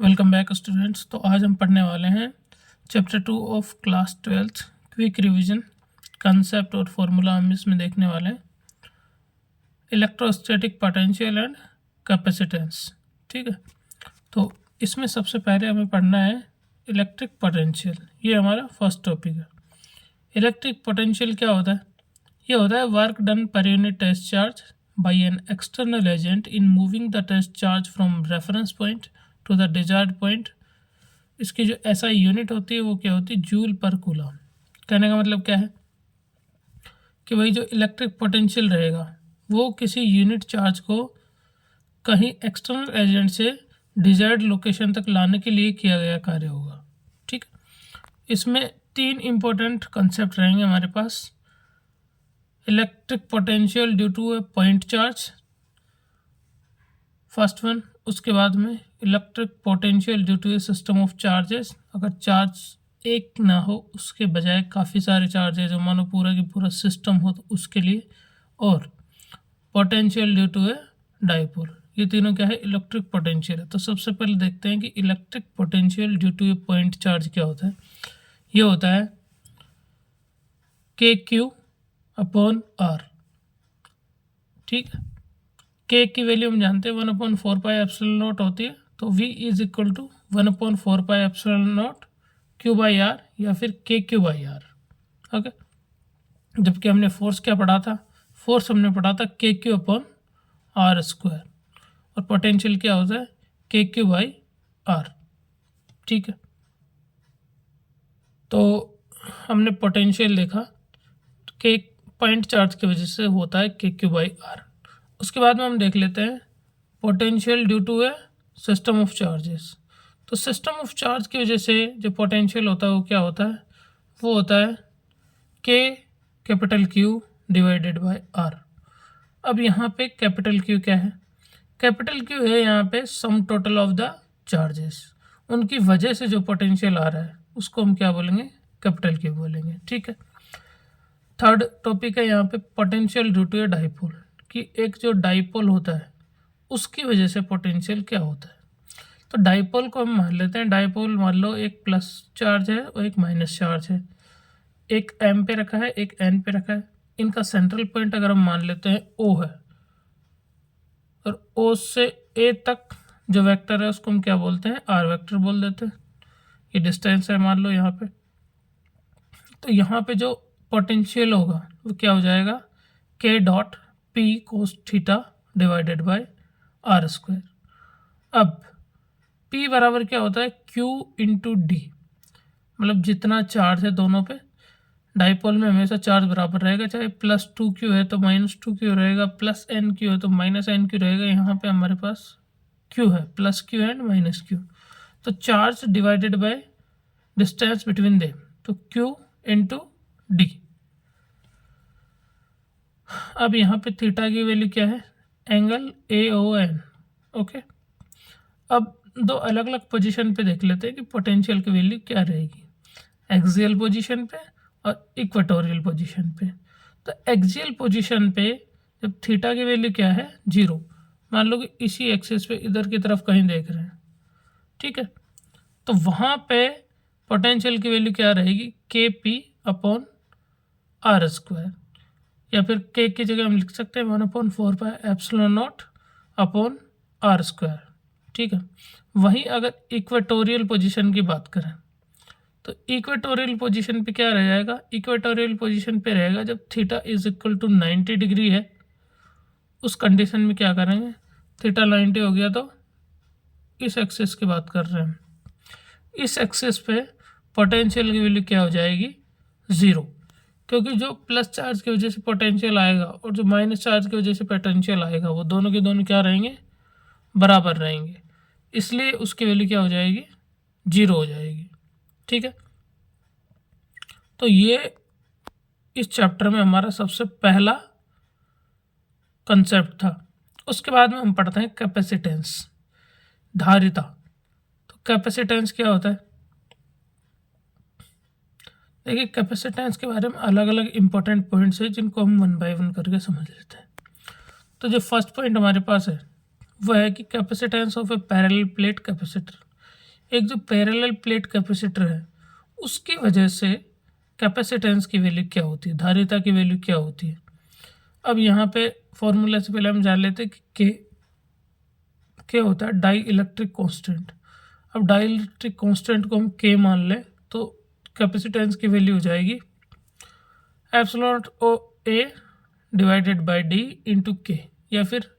Welcome back students. तो आज हम पढ़ने वाले हैं chapter 2 of class 12th quick revision. Concept और फॉर्मूला हम इसमें देखने वाले हैं। Electrostatic potential and capacitance. ठीक है, तो इसमें सबसे पहले हमें पढ़ना है इलेक्ट्रिक पोटेंशियल। ये हमारा फर्स्ट टॉपिक है। इलेक्ट्रिक पोटेंशियल क्या होता है? ये होता है work done per unit test charge by an external agent in moving the test charge from reference point to the desired point. इसकी जो एसआई यूनिट होती है वो क्या होती है? जूल पर कूलम। कहने का मतलब क्या है कि भाई जो इलेक्ट्रिक पोटेंशियल रहेगा वो किसी यूनिट चार्ज को कहीं एक्सटर्नल एजेंट से डिजायर्ड लोकेशन तक लाने के लिए किया गया कार्य होगा। ठीक, इसमें तीन इंपॉर्टेंट कंसेप्ट रहेंगे हमारे पास। Electric potential due to a point charge, first one. उसके बाद में electric potential due to a system of charges, अगर चार्ज एक ना हो उसके बजाय काफ़ी सारे चार्जेस हो, मानो पूरा की पूरा सिस्टम हो तो उसके लिए। और potential due to a dipole. ये तीनों क्या है? इलेक्ट्रिक पोटेंशियल है। तो सबसे पहले देखते हैं कि electric potential due to a point charge क्या होता है। ये होता है के क्यू अपॉन आर। ठीक है, के की वैल्यू हम जानते हैं 1/4πε0 होती है। तो v is equal to 1/4πε0 Q/r या फिर KQ/r। ओके, जबकि हमने फोर्स क्या पढ़ा था? फोर्स हमने पढ़ा था KQ/r²। और पोटेंशियल क्या होता है? KQ/r। ठीक है, तो हमने पोटेंशियल देखा कि पॉइंट चार्ज की वजह से होता है KQ/r। उसके बाद में हम देख लेते हैं potential due to a system of charges. तो सिस्टम ऑफ चार्ज की वजह से जो पोटेंशियल होता है वो क्या होता है? वो होता है K capital Q divided by R. अब यहाँ पे कैपिटल क्यू क्या है? कैपिटल क्यू है यहाँ पे sum total of the charges. उनकी वजह से जो पोटेंशियल आ रहा है उसको हम क्या बोलेंगे? कैपिटल क्यू बोलेंगे। ठीक है, थर्ड टॉपिक है यहाँ पे potential due to a dipole, कि एक जो डाइपोल होता है उसकी वजह से पोटेंशियल क्या होता है। तो डाइपोल को हम मान लेते हैं, डाइपोल मान लो एक प्लस चार्ज है और एक माइनस चार्ज है, एक एम पे रखा है एक एन पे रखा है। इनका सेंट्रल पॉइंट अगर हम मान लेते हैं ओ है, और ओ से ए तक जो वेक्टर है उसको हम क्या बोलते हैं? आर वेक्टर बोल देते हैं। ये डिस्टेंस है मान लो यहाँ पे। तो यहाँ पे जो पोटेंशियल होगा वो क्या हो जाएगा? के dot P cos theta divided by r²। अब p बराबर क्या होता है? q into D. मतलब जितना चार्ज है दोनों पे, डाइपोल में हमेशा चार्ज बराबर रहेगा, चाहे +2q है तो -2q रहेगा, +nq है तो -nq रहेगा। यहाँ पे हमारे पास q है, +q एंड -q। तो charge divided by distance between them, तो q इंटू डी। अब यहाँ पे थीटा की वैल्यू क्या है? Angle AON। ओके, अब दो अलग अलग पोजीशन पे देख लेते हैं कि पोटेंशियल की वैल्यू क्या रहेगी, एक्सियल पोजीशन पे और इक्वेटोरियल पोजीशन पे। तो एक्सियल पोजीशन पे जब थीटा की वैल्यू क्या है? 0, मान लो कि इसी एक्सिस पे इधर की तरफ कहीं देख रहे हैं। ठीक है, तो वहाँ पे पोटेंशियल की वैल्यू क्या रहेगी? KP/r², या फिर के की जगह हम लिख सकते हैं 1/4πε0/r²। ठीक है, वहीं अगर इक्वेटोरियल पोजीशन की बात करें तो इक्वेटोरियल पोजीशन पे क्या रह जाएगा? इक्वेटोरियल पोजीशन पे रहेगा जब theta is equal to 90 degree है। उस कंडीशन में क्या करेंगे? थीटा 90 हो गया तो इस एक्सिस की बात कर रहे हैं, इस एक्सिस पे पोटेंशियल की वैल्यू क्या हो जाएगी? 0, क्योंकि जो प्लस चार्ज की वजह से पोटेंशियल आएगा और जो माइनस चार्ज की वजह से पोटेंशियल आएगा वो दोनों के दोनों क्या रहेंगे? बराबर रहेंगे। इसलिए उसकी वैल्यू क्या हो जाएगी? 0 हो जाएगी। ठीक है, तो ये इस चैप्टर में हमारा सबसे पहला कंसेप्ट था। उसके बाद में हम पढ़ते हैं कैपेसिटेंस, धारिता। तो कैपेसिटेंस क्या होता है? देखिए, कैपेसिटेंस के बारे में अलग अलग इंपॉर्टेंट पॉइंट्स हैं जिनको हम वन बाय वन करके समझ लेते हैं। तो जो फर्स्ट पॉइंट हमारे पास है वह है कि capacitance of A parallel plate capacitor. एक जो पैरेलल प्लेट कैपेसिटर है उसकी वजह से कैपेसिटेंस की वैल्यू क्या होती है, धारिता की वैल्यू क्या होती है। अब यहाँ पे फॉर्मूला से पहले हम जान लेते हैं कि के होता है डाई इलेक्ट्रिक कॉन्स्टेंट। अब डाई इलेक्ट्रिक कॉन्स्टेंट को हम के मान लें तो कैपेसिटेंस की वैल्यू हो जाएगी epsilon O A divided by D into K, या फिर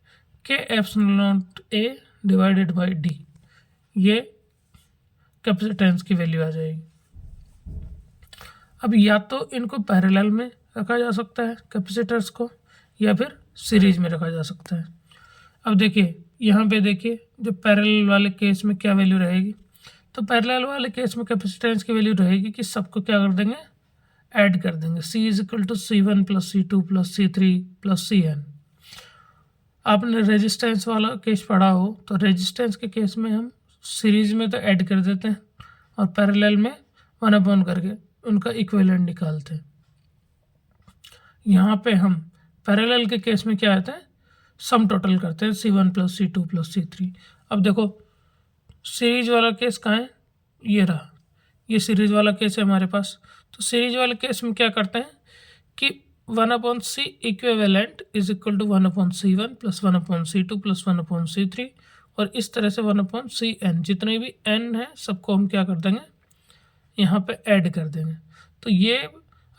K epsilon A divided by D, ये कैपेसिटेंस की वैल्यू आ जाएगी। अब या तो इनको पैरेलल में रखा जा सकता है कैपेसिटर्स को, या फिर सीरीज में रखा जा सकता है। अब देखिए यहाँ पे देखिए जो पैरेलल वाले केस में क्या वैल्यू रहेगी, तो पैरेलल वाले केस में कैपेसिटेंस की वैल्यू रहेगी कि सबको क्या कर देंगे, ऐड कर देंगे, C is equal to C1 plus C2 plus C3 plus Cn। आपने रेजिस्टेंस वाला केस पढ़ा हो तो रेजिस्टेंस के केस में हम सीरीज में तो ऐड कर देते हैं और पैरेलल में 1/n करके उनका इक्विवेलेंट निकालते हैं। यहाँ पे हम पैरेलल के केस में क्या आता है, सम टोटल करते हैं C1 plus C2 plus C3। अब देखो सीरीज वाला केस कहाँ है, ये रहा, ये सीरीज वाला केस है हमारे पास। तो सीरीज वाले केस में क्या करते हैं कि 1/c equivalent is equal to 1/c1 plus 1/c2 plus 1/c3, और इस तरह से 1/cn, जितने भी n है सबको हम क्या कर देंगे, यहाँ पे ऐड कर देंगे। तो ये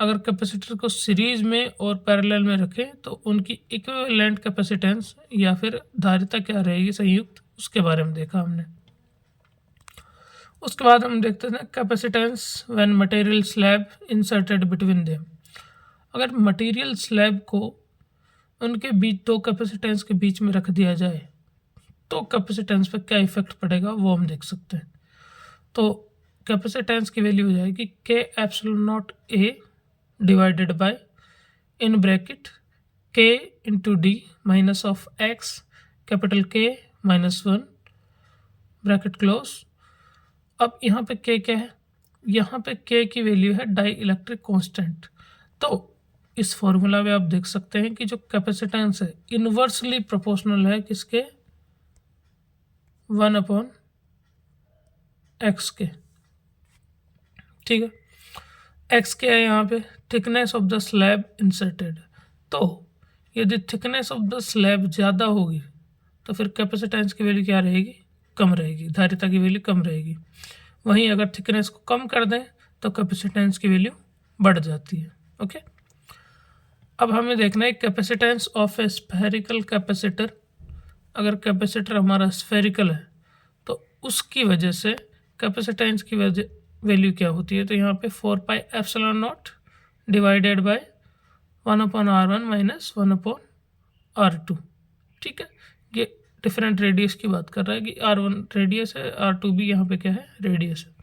अगर कैपेसिटर को सीरीज में और पैरेलल में रखें तो उनकी इक्विवेलेंट कैपेसिटेंस या फिर धारिता क्या रहेगी संयुक्त, उसके बारे में देखा हमने। उसके बाद हम देखते हैं capacitance when material slab inserted between them. अगर मटेरियल स्लैब को उनके बीच दो कैपेसिटेंस के बीच में रख दिया जाए तो कैपेसिटेंस पे क्या इफेक्ट पड़ेगा वो हम देख सकते हैं। तो कैपेसिटेंस की वैल्यू हो जाएगी K epsilon not A divided by in bracket K into D minus of X capital K minus 1 bracket close. अब यहाँ पे के क्या है, यहाँ पे के की वैल्यू है डाई इलेक्ट्रिक कॉन्स्टेंट। तो इस फॉर्मूला में आप देख सकते हैं कि जो कैपेसिटेंस है इनवर्सली प्रोपोर्शनल है किसके, 1/x के, ठीक है। x क्या है यहाँ पे, thickness of the slab inserted. तो यदि थिकनेस ऑफ द स्लैब ज़्यादा होगी तो फिर कैपेसिटेंस की वैल्यू क्या रहेगी, कम रहेगी, धारिता की वैल्यू कम रहेगी। वहीं अगर थिकनेस को कम कर दें तो कैपेसिटेंस की वैल्यू बढ़ जाती है। ओके, अब हमें देखना है capacitance of A spherical capacitor. अगर कैपेसिटर हमारा स्फेरिकल है तो उसकी वजह से कैपेसिटेंस की वैल्यू क्या होती है, तो यहाँ पे 4 epsilon not divided by 1/r1 minus 1/r2, ठीक है। ये डिफरेंट रेडियस की बात कर रहा है कि r1 रेडियस है, r2 भी यहाँ पे क्या है, रेडियस है।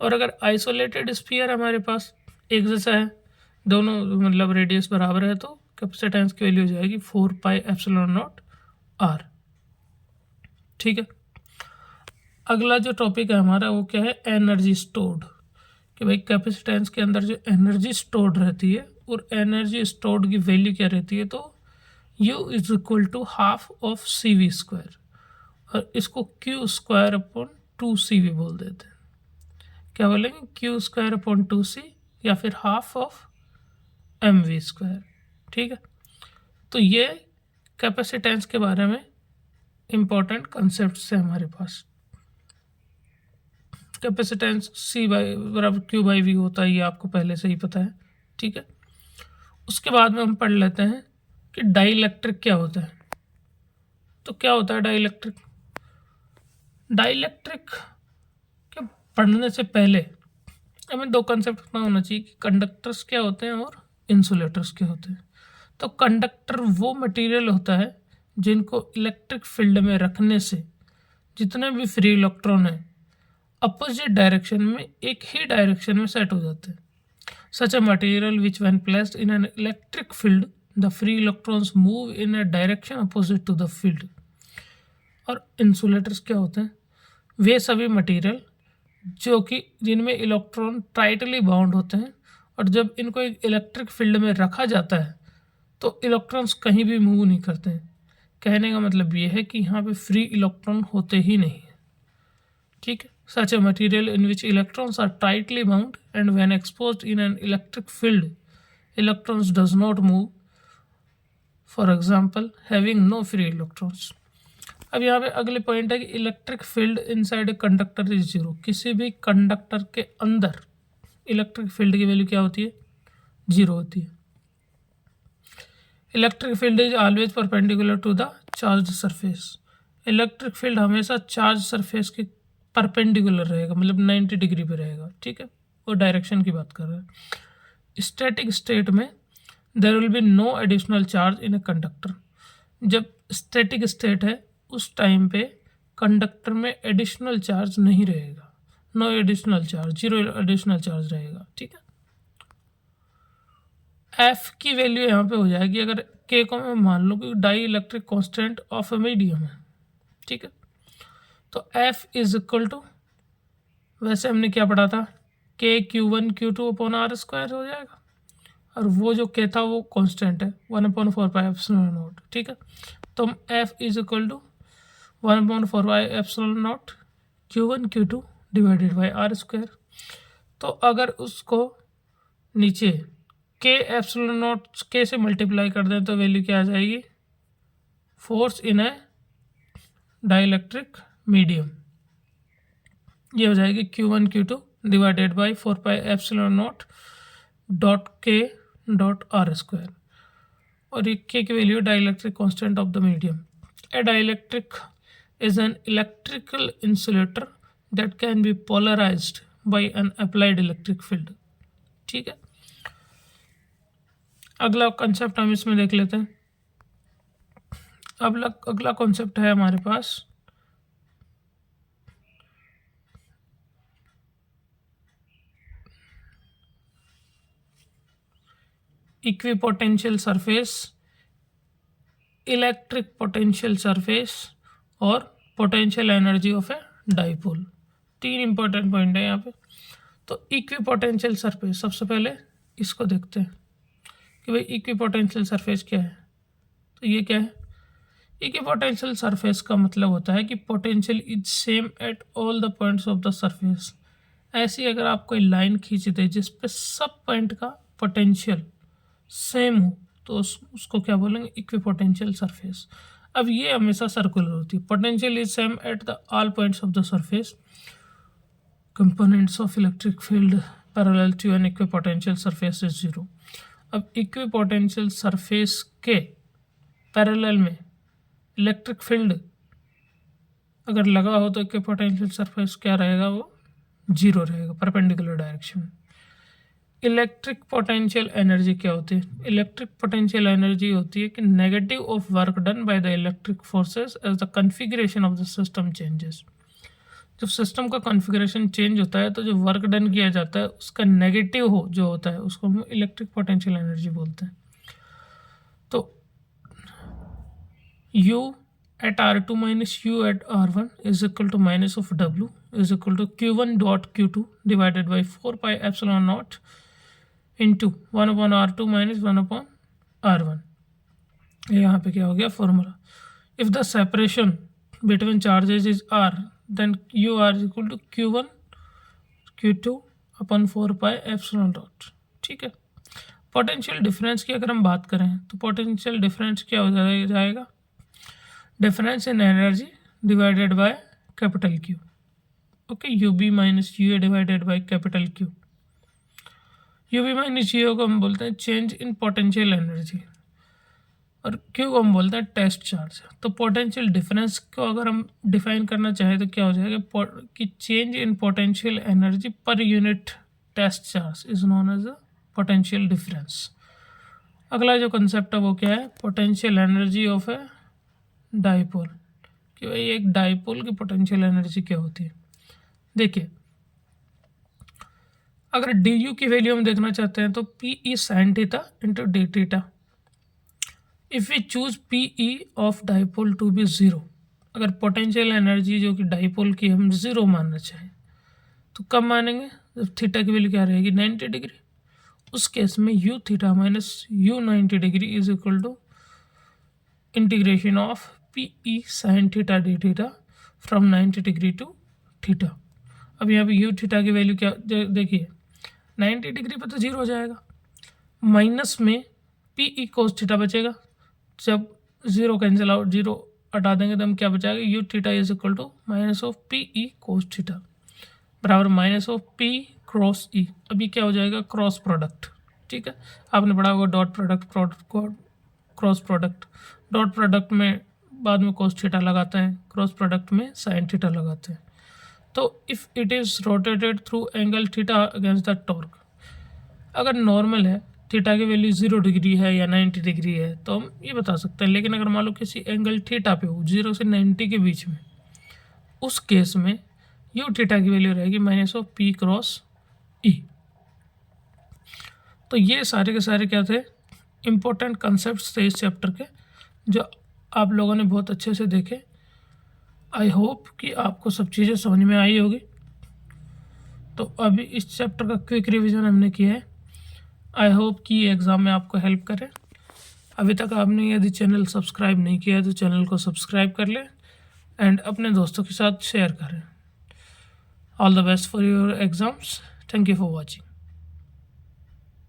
और अगर आइसोलेटेड स्फीयर हमारे पास एक जैसा है, दोनों मतलब रेडियस बराबर है, तो कैपेसिटेंस की वैल्यू हो जाएगी 4 एप्सिलॉन नॉट r, ठीक है। अगला जो टॉपिक है हमारा वो क्या है, एनर्जी स्टोर्ड, कि भाई कैपेसिटेंस के अंदर जो एनर्जी स्टोर्ड रहती है और एनर्जी स्टोर्ड की वैल्यू क्या रहती है, तो U is equal to half of CV², और इसको Q²/2CV बोल देते हैं। क्या बोलेंगे, Q²/2C या फिर हाफ ऑफ MV², ठीक है। तो ये कैपेसिटेंस के बारे में इंपॉर्टेंट कंसेप्ट है हमारे पास। कैपेसिटेंस C/Q/V होता है, ये आपको पहले से ही पता है, ठीक है। उसके बाद में हम पढ़ लेते हैं कि डाइलेक्ट्रिक क्या होता है। तो क्या होता है डाइलेक्ट्रिक, डाइलेक्ट्रिक के पढ़ने से पहले हमें दो कंसेप्ट पता होना चाहिए कि कंडक्टर्स क्या होते हैं और इंसुलेटर्स क्या होते हैं। तो कंडक्टर वो मटेरियल होता है जिनको इलेक्ट्रिक फील्ड में रखने से जितने भी फ्री इलेक्ट्रॉन हैं अपोजिट डायरेक्शन में एक ही डायरेक्शन में सेट हो जाते हैं। Such a material which when placed in an electric field the free electrons move in a direction opposite to the field. और इंसुलेटर्स क्या होते हैं, वे सभी मटेरियल जो कि जिनमें इलेक्ट्रॉन टाइटली बाउंड होते हैं, और जब इनको एक इलेक्ट्रिक फील्ड में रखा जाता है तो इलेक्ट्रॉन्स कहीं भी मूव नहीं करते हैं। कहने का मतलब ये है कि यहाँ पे फ्री इलेक्ट्रॉन होते ही नहीं है, ठीक है. Such a material in which electrons are tightly bound and when exposed in an electric field, electrons does not move. For example, having no free electrons. अब यहाँ पे अगले पॉइंट है कि electric field inside a conductor is zero. किसी भी conductor के अंदर इलेक्ट्रिक फील्ड की वैल्यू क्या होती है? जीरो होती है. Electric field is always perpendicular to the charge surface. Electric field हमेशा चार्ज सरफेस के परपेंडिकुलर रहेगा, मतलब 90 डिग्री पे रहेगा. ठीक है, वो डायरेक्शन की बात कर रहे हैं. स्टैटिक स्टेट में there will be no additional charge in a conductor. जब स्टैटिक स्टेट है उस टाइम पे कंडक्टर में एडिशनल चार्ज नहीं रहेगा. No additional charge, zero additional charge रहेगा. ठीक है. एफ की वैल्यू यहाँ पे हो जाएगी अगर के को मैं मान लूँ कि dielectric constant of a medium है. ठीक है, तो एफ इज इक्वल टू, वैसे हमने क्या पढ़ा था, के Q1 Q2 upon are square हो जाएगा. और वो जो के था वो कांस्टेंट है 1/4 पाई एप्सिलॉन नॉट. ठीक है, तो हम F is equal to 1/4 pi epsilon naught Q1 Q2 divided by R square. तो अगर उसको नीचे के एप्सिलॉन नॉट के से मल्टीप्लाई कर दें तो वैल्यू क्या आ जाएगी? Force in a dielectric medium. ये हो जाएगी Q1 Q2 divided by 4 pi epsilon naught dot K dot R square. और ये के की value dielectric constant of the medium. A dielectric is an electrical insulator that can be polarised by an applied electric field. ठीक है, अगला concept हम इसमें देख लेते हैं. अब अगला कॉन्सेप्ट है हमारे पास equipotential surface, electric potential surface और potential energy of a dipole. तीन इंपॉर्टेंट पॉइंट है यहाँ पे. तो इक्विपोटेंशियल सरफेस, सबसे पहले इसको देखते हैं कि भाई इक्विपोटेंशियल सरफेस क्या है. तो ये क्या है? इक्विपोटेंशियल सरफेस का मतलब होता है कि potential is same at all the points of the surface. ऐसी अगर आप कोई लाइन खींच दे जिस पे सब पॉइंट का पोटेंशियल सेम हो तो उसको क्या बोलेंगे? Equipotential surface. अब ये हमेशा सर्कुलर होती है. Potential is same at the all points of the surface. Components of electric field parallel to an equipotential surface is zero. अब इक्विपोटेंशियल सरफेस के पैरेलल में इलेक्ट्रिक फील्ड अगर लगा हो तो इक्विपोटेंशियल सरफेस क्या रहेगा? वो जीरो रहेगा, परपेंडिकुलर डायरेक्शन में. इलेक्ट्रिक पोटेंशियल एनर्जी क्या होती है? इलेक्ट्रिक पोटेंशियल एनर्जी होती है कि negative of work done by the electric forces as the configuration of the system changes. जब सिस्टम का कॉन्फ़िगरेशन चेंज होता है तो जो वर्क डन किया जाता है उसका नेगेटिव हो जो होता है उसको हम इलेक्ट्रिक पोटेंशियल एनर्जी बोलते हैं. तो U at R2 minus U at R1 is equal to minus of W is equal to Q1 dot Q2 divided by 4 pi epsilon naught into 1 upon R2 minus 1 upon R1. यहाँ पे क्या हो गया formula? If the separation between charges is R then U R is equal to Q1 Q2 upon 4 pi epsilon naught. ठीक है. Potential difference की अगर हम बात करें तो पोटेंशियल डिफरेंस क्या हो जाएगा? Difference in energy divided by capital Q. Okay, U B minus U A divided by capital Q. U B minus U को हम बोलते हैं चेंज इन पोटेंशियल एनर्जी और क्यू को हम बोलते हैं टेस्ट चार्ज. तो पोटेंशियल डिफरेंस को अगर हम डिफाइन करना चाहें तो क्या हो जाएगा कि change in potential energy per unit test charge is known as a potential difference. अगला जो कंसेप्ट है वो क्या है? Potential energy of a dipole. कि भाई एक डाइपोल की पोटेंशियल एनर्जी क्या होती है? देखिए, अगर डी यू की वैल्यू हम देखना चाहते हैं तो P E sine theta into D theta. If we choose P E of dipole to be zero, अगर पोटेंशियल एनर्जी जो कि डाइपोल की हम ज़ीरो मानना चाहें तो कब मानेंगे? जब थीटा की वैल्यू क्या रहेगी? 90 डिग्री. उस केस में U theta minus U 90 degree is equal to integration of P E sine theta d theta from 90 degree to theta. अब यहाँ पे यू थीटा की वैल्यू क्या देखिए 90 डिग्री पे तो 0 हो जाएगा, माइनस में पी ई कोस थीटा बचेगा। जब 0 कैंसिल आउट, 0 हटा देंगे तो हम क्या बचाएगा, U theta is equal to minus of P E cos theta बराबर minus of P cross E. अभी क्या हो जाएगा, क्रॉस प्रोडक्ट। ठीक है, आपने पढ़ा होगा dot product, cross product. Dot product में बाद में कोस थीटा लगाते हैं, क्रॉस प्रोडक्ट में साइन थीटा लगाते हैं। तो if it is rotated through angle theta against the torque, अगर नॉर्मल है, थीटा की वैल्यू 0 डिग्री है या 90 डिग्री है तो हम ये बता सकते हैं। लेकिन अगर मान लो किसी एंगल थीटा पे हो 0 से 90 के बीच में, उस केस में यू थीटा की वैल्यू रहेगी माइनस ऑफ पी क्रॉस ई। तो ये सारे के सारे क्या थे, इम्पोर्टेंट कंसेप्ट्स थे इस चैप्टर के, जो आप लोगों ने बहुत अच्छे से देखे। आई होप कि आपको सब चीज़ें समझ में आई होगी। तो अभी इस चैप्टर का क्विक रिवीजन हमने किया है। आई होप कि एग्ज़ाम में आपको हेल्प करे। अभी तक आपने यदि चैनल सब्सक्राइब नहीं किया है तो चैनल को सब्सक्राइब कर लें एंड अपने दोस्तों के साथ शेयर करें। All the best for your exams. Thank you for watching.